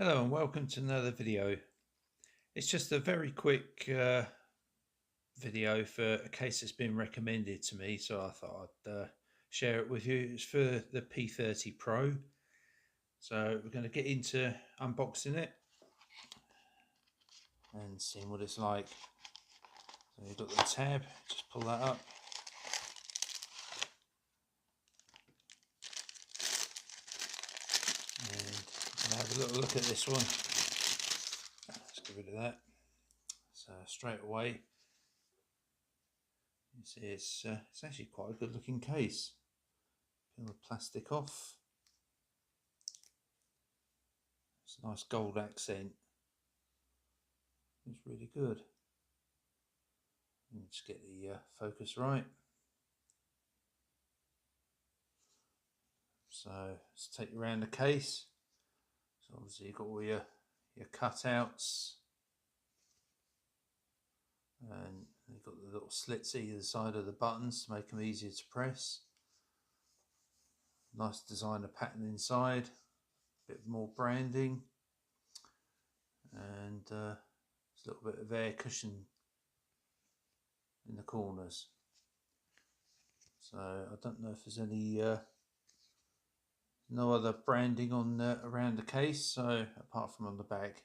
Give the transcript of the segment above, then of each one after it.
Hello and welcome to another video. It's just a very quick video for a case that's been recommended to me, so I thought I'd share it with you. It's for the P30 Pro. So we're going to get into unboxing it and seeing what it's like. So you've got the tab, just pull that up. And have a little look at this one. Let's get rid of that. So straight away, you see it's actually quite a good looking case. Peel the plastic off. It's a nice gold accent. It's really good. Just get the focus right. So let's take you around the case. So obviously you've got all your cutouts, and you've got the little slits either side of the buttons to make them easier to press. Nice designer pattern inside, a bit more branding, and a little bit of air cushion in the corners. So I don't know if there's any no other branding on around the case, so apart from on the back.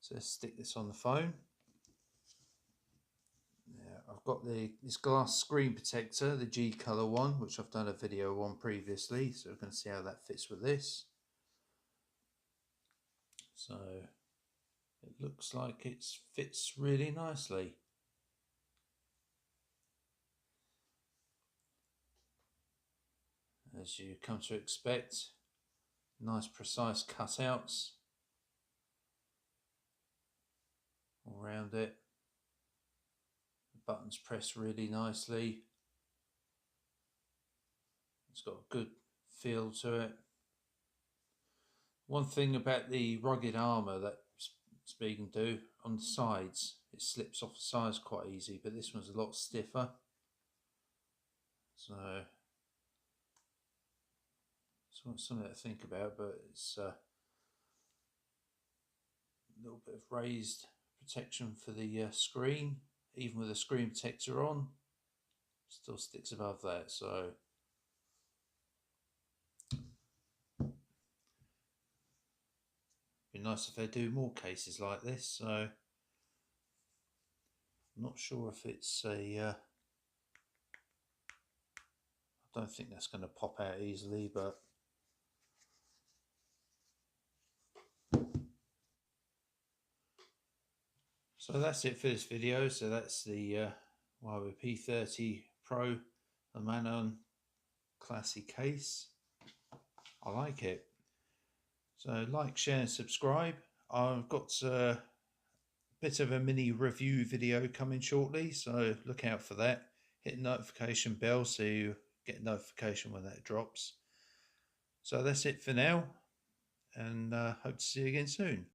So let's stick this on the phone. Yeah, I've got this glass screen protector, the G colour one, which I've done a video on previously, so we're going to see how that fits with this. So it looks like it fits really nicely. As you come to expect, nice precise cutouts all around it. The buttons press really nicely. It's got a good feel to it. One thing about the rugged armour that Spigen do, on the sides, it slips off the sides quite easy, but this one's a lot stiffer. So something to think about, but it's a little bit of raised protection for the screen. Even with the screen protector on, still sticks above that. So be nice if they do more cases like this. So I'm not sure if it's a I don't think that's going to pop out easily, but so that's it for this video. So that's the Huawei P30 Pro La Manon classic case. I like it. So like, share and subscribe. I've got a bit of a mini review video coming shortly, so look out for that. Hit the notification bell so you get a notification when that drops. So that's it for now, and hope to see you again soon.